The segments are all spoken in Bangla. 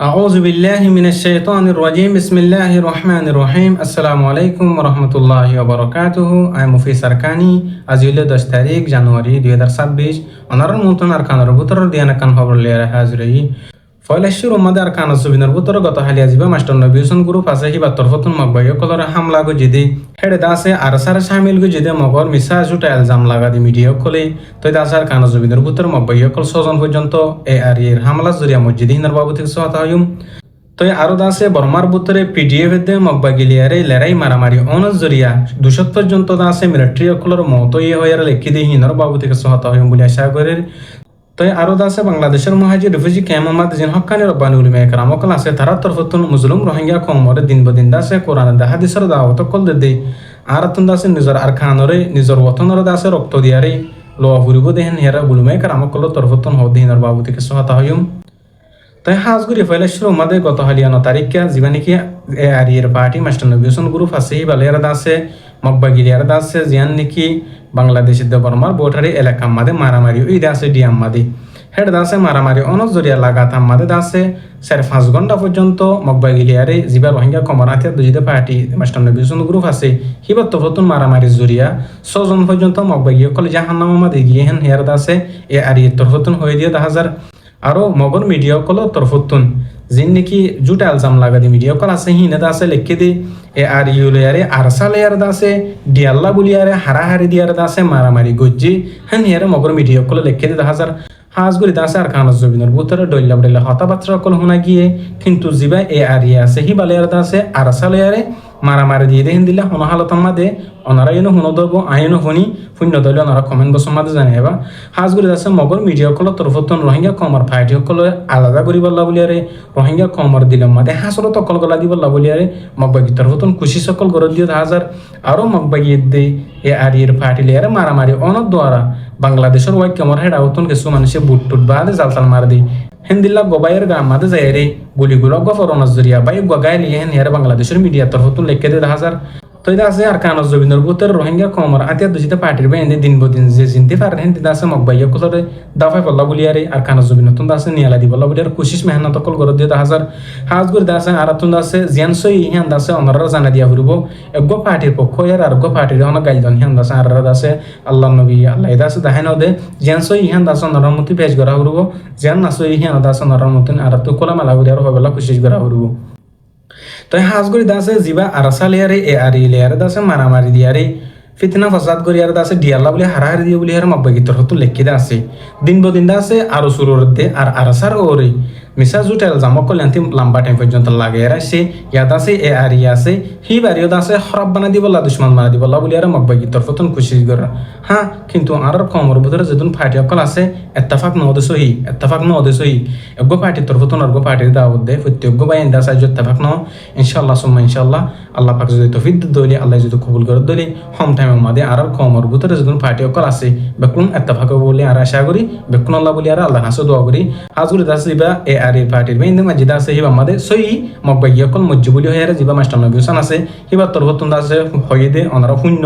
أعوذ بالله من الشيطان الرجيم بسم الله الرحمن الرحيم السلام عليكم ورحمة الله وبركاته আমি মুফি সারকানি আজ হইলে 10 তারিখ জানুয়ারি 2026 অনারর নতুন আরকানের ভিতর দিয়ানা কান খবর লিয়ার হাজিরই ফয়লাশির উম্মাদ আরকান সুবিনার ভিতর গত হালিয়া জিবা মাস্টার নবিউসন গ্রুপ আছে হিবা তরফতুন মগবাইয় কলর হামলা গো জিদি হেডে দাসে আরসার শামিল গো জিদে মগর মিসা জুটা ইলজাম লাগা দি মিডিয়া কলে তো দাসার কান সুবিনার ভিতর মগবাইয় কল সজন পর্যন্ত এ আর এর হামলা জরিয়া মসজিদ হিনার বাবু থেকে সহায়তা হয়ুম তো আরো দাসে বর্মার ভিতরে পিডিএফ দে মগবা গিলিয়ারে লড়াই মারামারি অনজ জরিয়া 200 পর্যন্ত দাসে মিলিটারি কলর মত ইয়ে হয়ার লেখি দি হিনার বাবু থেকে সহায়তা হয়ুম বলে আশা করে তো আরো দাসে বাংলাদেশের মহাজি রিফিউজি ক্যাম্প জিন হকানি রব্বানি উলিমা একরাম অকল আছে তারা তরফতুন মুসলিম রোহিঙ্গা কমরে দিন বদিন দাসে কোরআন দা হাদিসের দাওয়াত কল দে আরাতুন দাসে নিজর আরখানরে নিজর ওতনর দাসে রক্ত দিয়ারে লোয়া ফুরিব দেহেন হেরা উলিমা একরাম অকল তরফতুন হদ দিনার বাবু থেকে সহায়তা হয়ুম তাই হাজগুড়ি ফয়লাশির উম্মাদে গত হালিয়ানো তারিখে জীবানিকি এ আরিয়ের পার্টি মাস্টার নবিউসন গ্রুপ আছে বালের দাসে মগবা গিলিয়ার দাসে জিয়ান নিকি বাংলাদেশের বর্মার বোটারি এলাকা মাদে মারামারি ওই দাসে ডিয়াম মাদি হেড দাসে মারামারি অনজ জরিয়া লাগাতাম মাদে দাসে 4-5 ঘন্টা পর্যন্ত মগবা গিলিয়ারে জিবা রোহিঙ্গা কমরাতে দুজিদে পার্টি মাস্টার নবিউসন গ্রুপ আছে হিবার তফতুন মারামারি জরিয়া 6 জন পর্যন্ত মগবা গিয়ে কলে জাহান্নাম মাদে গিয়ে হেন হেয়ার দাসে এ আরিয়ের তরফতুন হয়ে দিয়ে 10,000 আরো মগর মিডিয়া কল তরফতুন জিন নাকি জুটা আলজাম লাগা দি মিডিয়া কল আছে হিনে দাসে লেখকে দি এ আর ইউলিয়ারে আরসা লেয়ার দাসে ডিয়াল্লা বুলিয়ারে হারাহারি দিয়ার দাসে মারামারি গজ্জি হেন ইয়ারে মগর মিডিয়া কল লেখকে দি 10,000 হাজগুড়ি দাসে আর কানজ জবিনের ভিতরে ডইল্লা বডইল্লা হতাবাত্রা কল হুনা গিয়ে কিন্তু জিবা এ আর ইয়া আছে হি বালেয়ার দাসে আরসা লেয়ারে মারামারি দিয়ে দেন দিলা হন হালতম মাদে অনারা এনো হুন দব আইনো হুনি শূন্য দলে অনারা কমেন্ট বক্স মাদে জানাইবা হাজগুড়ি দাসে মগর মিডিয়া কল তরফতন রোহিঙ্গা কমর ফাইটি কল আলাদা করি বল্লা বলিয়ারে রোহিঙ্গা কমর দিলাম মাদে হাসর তকল গলা দি বল্লা বলিয়ারে মগবাগি তরফতন খুশি সকল গর দিয়ে 1000 আরো মগবাগি দে এ আর এর ফাইটি লেয়ারে মারামারি অনদ দ্বারা বাংলাদেশের ওয়াই কমর হেড আউতন কিছু মানুষে বুট টুট বাদে জালতাল মার দি হিন্দিল্লা গোবাইয়ের গ্রাম মাদে যায় রে গুলিগুলো গফরনাজ জরিয়া বাই গগায় লিয়ে হেন ইয়ারে বাংলাদেশের মিডিয়া তরফতুন লেখকে দে 1000 তো এটা আছে আর কানজ জবিনের ভিতর রোহিঙ্গা কমর আতিয়া দুজিতে পার্টির বাইন্দে দিন বদিন যে চিনতে পারেন হেন দিদা আছে মগবাইয়া কলরে দাফাই বল্লা বলিয়ারে আর কানজ জবিনের তুন আছে নিয়ালা দি বল্লা বলিয়ার কোশিশ মেহনত কল গর দিয়ে 1000 হাজগুর দাসে আর তুন আছে জিয়ান সই হেন দাসে অনরা জানা দিয়া ফুরব একগো পার্টির পক্ষ ইয়ার আর গো পার্টির অন গাইলদন হেন দাসে আর দাসে আল্লাহ নবী আল্লাহ দাসে দাহাই নদে জিয়ান সই হেন দাসে নরমতি পেশ করা ফুরব জিয়ান না সই হেন দাসে নরমতি আর তু কোলা মালা বলিয়ার হবেলা কোশিশ করা ফুরব তাই হাজগুড়ি দাসে জিবা আরসা লেয়ারে এ আর ই লেয়ারে দাসে মারামারি দিয়ারে ফিতনা ফসাদ করিয়ার দাসে ডিয়াল্লা বলে হারাহারি দিয়ে বলে হার মব্বাগি তরফতুন লেখি দা আছে দিন বদিন দাসে আরো সুরর দে আর আরসার ওরে মিসা জুটেল জামক কল্যান্তি লম্বা টাইম পর্যন্ত লাগে আসে ইয়াদ আছে এ আর ই আছে হি বাড়িও দাসে খরাব বানা দিবল্লা দুশ্মন বানা দিবল্লা বলে আর মব্বাগি তরফতুন খুশি করা হ্যাঁ কিন্তু আর কমর ভিতরে যেদিন ফাটি অকল আছে এত্তাফাক নদে সহি এত্তাফাক নদে সহি এগো পার্টির তরফতুন অর্গ পার্টির দাওয়াত দে প্রত্যেক বাইন দাস আজ এত্তাফাক ন ইনশাআল্লাহ সুম্মা ইনশাআল্লাহ আল্লাহ পাক যদি তৌফিক দলি আল্লাহ যদি কবুল করে দলি হোম টাইমের মধ্যে আর কমর ভিতরে যেদিন ফাটি অকল আছে বেকুন এত্তাফাক বলে আর আশা করি বেকুন আল্লাহ বলি আর আল্লাহ হাসে দোয়া করি হাজগুড়ি দাস দিবা এ আর এর পার্টির বাইন মাঝে দাসে হিবা মাদে সহি মগবাগি অকল মজ্জিবুলি হয়ে জিবা মাস্টার নবিউসান আছে হিবা তরফতুন দাসে হয়ে দে অনারা শূন্য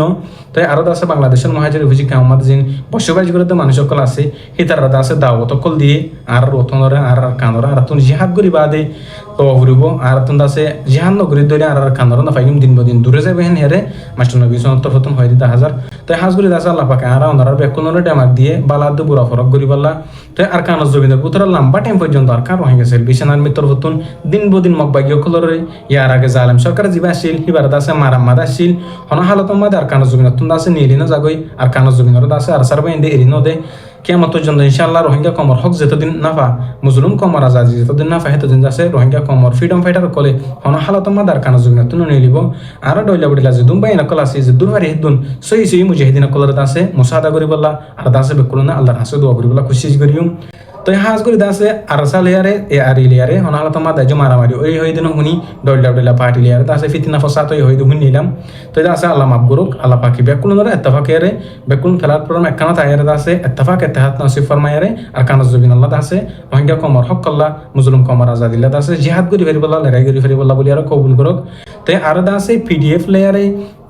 তাই আরো দাসে বাংলাদেশের মহাজির রিফিউজি ক্যাম্প জিন বসবাস করে মানুষ সকল আছে হিতারা দাসে দাওয়াত কল দিয়ে আর রতনরে আর কানরা আর তুন জিহাদ করি বাদে তো ফুরিব আর তুন দাসে জিহাদ নগরী দলে আর কানরা না ফাইম দিন বদিন দূরে যাবে হেন হেরে মাস্টার নবিউসান তরফতুন হয়ে দিতে 1000 তাই হাজগুড়ি দাসে আল্লাহ পাকে আর ওনারা বেকুনরে ডেমাক দিয়ে বালাদ বুড়া ফরক করি বললা তাই আর কানজ জবিনের পুত্র লম্বা টাইম পর্যন্ত আর কার হয়ে গেছে বিছানার মিত্র হতুন দিন বদিন মগবাগি কলরে ইয়ার আগে জালেম সরকার জিবা আসিল হিবার দাসে মারামাদ আসিল হন হালত মাদে আর কানজ জবিনের তুন দাসে নিলিনা জাগই আর কানজ জবিনের দাসে আর সার বাইন্দে এরিনো দে কিয়ামতের জন্য ইনশাআল্লাহ রোহিঙ্গা কমর হক যেতদিন নাফা মুসলিম কমর আজাদি যেতদিন নাফা হেতদিন যাচ্ছে রোহিঙ্গা কমর ফ্রিডম ফাইটার কলে হন হালত মাদ আর কানজ জবিনের তুন নিলিব আর ডইলা বডিলা যে দুম বাইনা কল আছে যে দুরবারি হেদুন সহি সহি মুজাহিদিন কলরে দাসে মুসাদা করি বল্লা আর দাসে বেকুলনা আল্লাহর হাসে দোয়া করি বল্লা খুশি করিম তো হাজগুড়ি দাসে আরসা লেয়ারে এ আর ই লেয়ারে হনাহলত মা দাইজ মারামারি ওই হয়ে দিন হুনি ডইলা ডইলা পার্টি লেয়ারে দাসে ফিতনা ফসাত ওই হয়ে হুন নিলাম তো দাসে আল্লাহ মাফ করুক আল্লাহ পাকি বেকুল নরে এত্তাফাকেরে বেকুল ফেলাত পরম একখানা তায়ারে দাসে এত্তাফাক এত্তাহাত নসিব ফরমায়ারে আর কানজ জবিন আল্লাহ দাসে রোহিঙ্গা কমর হক আল্লাহ মুসলিম কমর আজাদিল্লাহ দাসে জিহাদ করি ফেরি বল্লা লড়াই করি ফেরি বল্লা বলি আর কবুল করুক তো আর দাসে পিডিএফ লেয়ারে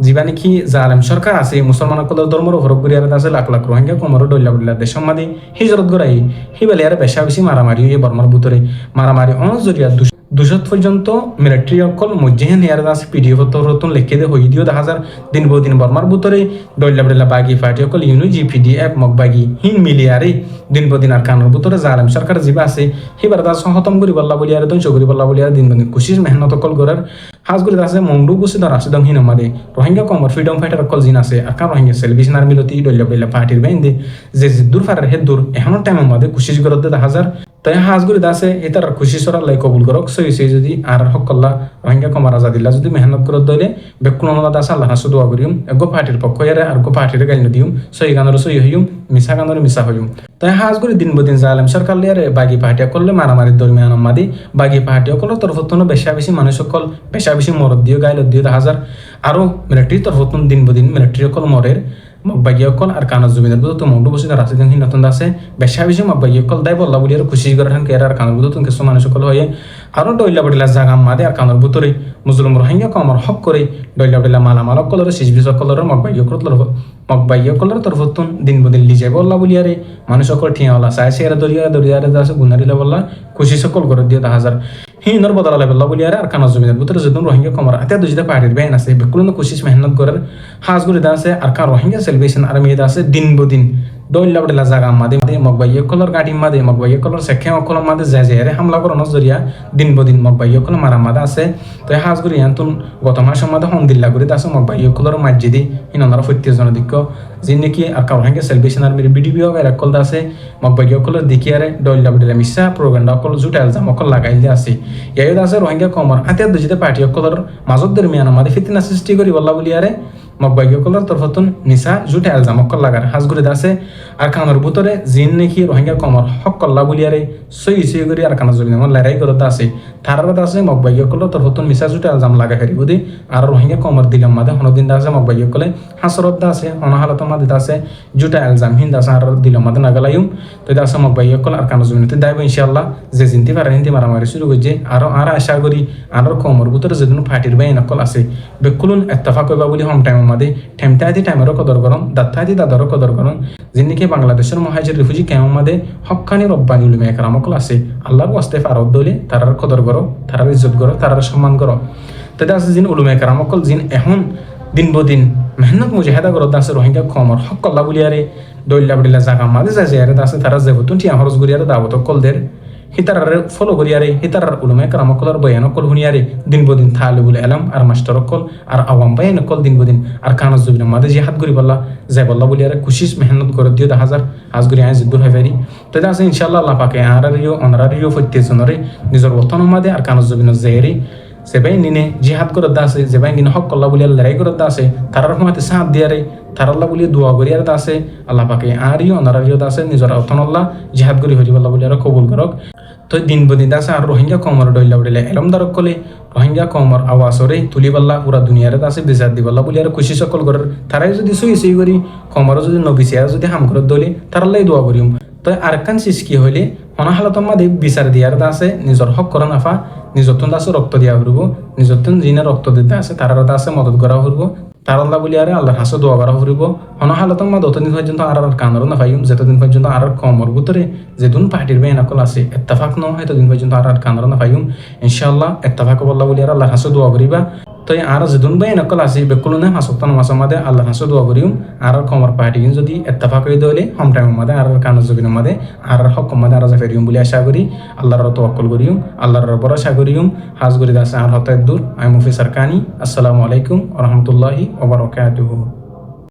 যিবা নাকি জালেম সরকার আছে মুসলমান ধর্মের হরক করি আর দাসে লাখ লাখ রোহিঙ্গা কমর ডইলা বডিলা দেশ মাদি হিজরত গড়াই হিবালে আর বেশা বেশি মারামারি বর্মার ভিতরে মারামারি অনজরিয়া 200 পর্যন্ত মিলিটারি অকল মজ্জেহেন হেয়ার আছে পিডিএফ তরতন লিখে দে হই দিও 10,000 দিন বদিন বর্মার ভিতরে ডইলা বড়লা বাগি পার্টি অকল ইউনো জিপিডিএফ মগবাগি হিন মিলিয়ারে দিন বদিন আর কানোর ভিতরে জালেম সরকার জিবা আছে হিবার দাস খতম করি বল্লা বলি আর দন চগরি বল্লা বলি আর দিন বদিন কুশিস মেহনত অকল গরার হাজগুলি আছে মংডু গুছি ধর আছে দম হিন আমাদে রোহিঙ্গা কমর ফ্রিডম ফাইটার অকল জিন আছে আর কার রোহিঙ্গা সেলভিশন আর্মি লতি ডইলা বড়লা পার্টির বাইন্দে যে দূর ফারার হে দূর এখনো টাইম আমাদে কুশিস গরদ 10,000 তাই হাজগুড়ি দাসে এটার খুশি সরার লাই কবুল করক সই সই যদি আর হকল্লা রোহিঙ্গা কমার আজাদিল্লা যদি মেহনত করে দইলে বেকুল দাস আল্লাহ হাসু দোয়া করিম গো পার্টির পক্ষ ইয়ারে আর গো পার্টির গাইন দিম সই গানোর সই হইম মিশা গানোর মিশা হইম তাই হাজগুড়ি দিন বদিন জালেম সরকার লিয়ারে বাগি পার্টি করলে মারামারি দরমিয়ান মাদি বাগি পার্টি অকল তরফতন বেশা বেশি মানুষ সকল বেশা বেশি মরদ দিও গাইল দিও 10,000 আরো মিলিটারি তরফতন দিন বদিন মিলিটারি অকল মরের মগবাগিয়কল আর কানজ জমিনের বুঝতো মন্ডু বসে রাশিদিন হিন নতুন আছে বেশা বেশি মগবাগিয়কল দাই বল্লা বলি আর খুশি করে থাকেন আর কানর বুঝতো কিছু মানুষ সকল হয়ে আরো ডইলা বডিলা জাগা মাদে আর কানর বুতরে মুসলিম রোহিঙ্গা কমর হক করে ডইলা বডিলা মালামাল কলর শিশবি সকলর মগবাগিয়কলর তরফতুন দিন বদিন লিজে বল্লা বলি আরে মানুষ সকল ঠিয়াওয়ালা চাই সে দরিয়ারে আছে গুনারিলা বল্লা খুশি সকল করে দিয়ে 10,000 হিনর বদলা বল্লা বলি আর কানজ জমিনের বুতরে যদুন রোহিঙ্গা কমর আতে দুজিদা পাহাড়ির বেন আছে বেকুলন কোশিশ মেহনত করার হাজগুড়ি দা আছে আর কার রোহিঙ্গা সেলিব্রেশন আর্মি দা আছে দিন বদিন ডইলা বডিলা জাগা মাদে মগবাগিয়কলর গাড়ি মাদে মগবাগিয়কলর সেখে অকল মাদে যায় হামলা করন জরিয়া দিন বদিন মগবাগিয়কল মারা মাদা আছে তো হাজগুড়ি ইয়ান্তুন গত মাসের মধ্যে হন্দিল্লা করে দাসে মগবাগিয়কলর মাসজিদি হিননারা 40 জন দিক্ক যিনি নাকি আর কার রোহিঙ্গা সেলিব্রেশন আর্মির বিডিবিও এর কল দা আছে মগবাগিয়কলর দিকিয়ারে ডইলা বডিলা মিশা প্রোগ্রামটা অকল জুটা এলজাম অকল লাগাইল দে আছে ইয়াই দা আছে রোহিঙ্গা কমর আতে দুজিদা পার্টি অকলর মাজত দরমিয়ান মাদে ফিতনা সৃষ্টি করি বল্লা বলিয়ারে মগবাগিয়কলর তরফতুন নিসা জুটে এলজাম অকল লাগার হাজগুড়ি দাসে আর কানোর ভিতরে জিন নাকি রোহিঙ্গা কমর হক কল্লা বলিয়ারে সই সই করি আর কানো জমি আমার লড়াই করতে আছে তারার আছে মগবাগিয়কলর তরফতুন মিসা জুটে এলজাম লাগা ফেরিব দি আর রোহিঙ্গা কমর দিলাম মাদে হনদিন দাসে মগবাগিয়কলে হাসরত দাসে অনাহালত মাদে দাসে জুটে এলজাম হিন দাসে আর দিলাম মাদে নাগালাইম তো দাসে মগবাগিয়কল আর কানো জমিতে দাইব ইনশাআল্লাহ যে জিনতি পারে হিন্দি মারামারি শুরু করছে আর আশা করি আর কমর ভিতরে যেদিন ফাটির বাইন অকল আছে বেকুলুন ইত্তেফাক কইবা বলি হোম টাইম মাদে ঠেমটাইতি টাইমেরও কদর করন দাত্তাইতি দাদারও কদর করন যিনিকে বাংলাদেশের মহাজির রিফিউজি ক্যাম্প মাদে হক্কানি রব্বানি উলিমা একরাম অকল আছে আল্লাহর ওয়াস্তে ফারদ দলে তারার কদর করো তারার ইজ্জত করো তারার সম্মান করো তাদের আছে যিনি উলিমা একরাম অকল যিনি এখন দিন বদিন মেহনত মুজাহিদা করত আছে রোহিঙ্গা কমর হক কল্লা বলিয়ারে দইল্লা বডিলা জাগা মাদে যায় আছে তারা যাবতুন টিয়া হরজ গরিয়ারে দাওয়াত কলদের হিতারার ফলো করিয়ারে হিতারার উলুমে কারামকলর বয়ান অকল হুনিয়ারে দিন বদিন থালিবুল আলম আর মাস্টার অকল আর আওয়াম বয়ান অকল দিন বদিন আর কানজ জবিন মাদে জিহাদ করি বল্লা যাই বল্লা বলিয়ারে কুশিস মেহনত করে দিও 10,000 হাজগুড়ি আয় জিদ্দুর হয় ফেরি তো আছে ইনশাআল্লাহ আল্লাহ পাকে আরারিও অনারারিও ফত্যেজনরে নিজের বর্তন মাদে আর কানজ জবিন জেরি সেবাই নিনে জিহাদ করে দাসে যেবাই নিনে হক কল্লা বলিয়া লড়াই করে দাসে তারার সময়তে সাথ দিয়ারে তারাল্লা বলিয়া দোয়া করিয়ার দাসে আল্লাহ পাকে আরিও অনারারিও দাসে নিজের অর্থনল্লাহ জিহাদ করি হরি বল্লা বলিয়ারে কবুল করক তো দিন বদিন দাসে আর রোহিঙ্গা কমর ডইলা বলিলে এলমদারক কলে রোহিঙ্গা কমর আওয়াজরে তুলিবাল্লা পুরা দুনিয়ারে দাসে বিজাত দিবাল্লা বলিয়ারে খুশি সকল করার তারাই যদি সই সই করি কমর যদি নবিসিয়া যদি হাম করে দলে তারাল্লাই দোয়া করিম তো আরকান সিস কি হইলে অনাহালত মাদে বিচার দিয়ার দাসে নিজের হক করা নাফা নিজতন দাসে রক্ত দিয়া ফুরব নিজতন যিনি রক্ত দিতে আছে তারার দাসে মদত করা ফুরব তার আল্লাহ বলি আরে আল্লাহর হাসে দোয়া করা ফুরব অনাহালত মা যতদিন পর্যন্ত আর কানর না পাইম যতদিন পর্যন্ত আর কমর ভিতরে যেদিন পার্টির বেন আকল আছে ইত্তেফাক ন হয় ততদিন পর্যন্ত আর কানর না পাইম ইনশাআল্লাহ ইত্তেফাক বল্লা বলি আর আল্লাহর হাসে দোয়া করিবা তো আর যেদিন বেন আকল আছে বেকুলনে হাসক্তান মাসে মাদে আল্লাহর হাসে দোয়া করিম আর কমর পার্টি যদি ইত্তেফাক হয়ে দলে হোম টাইম মাদে আর কানর জবিন মাদে আর হক মাদে আর ফেরিম বলি আশা করি আল্লাহর তাওয়াক্কুল করিম আল্লাহর ভরসা করিম হাজ করি দাসে আর হতে দূর আই মুফি সরকানি আসসালামু আলাইকুম ওয়া রাহমাতুল্লাহি ওয়া বারাকাতুহু।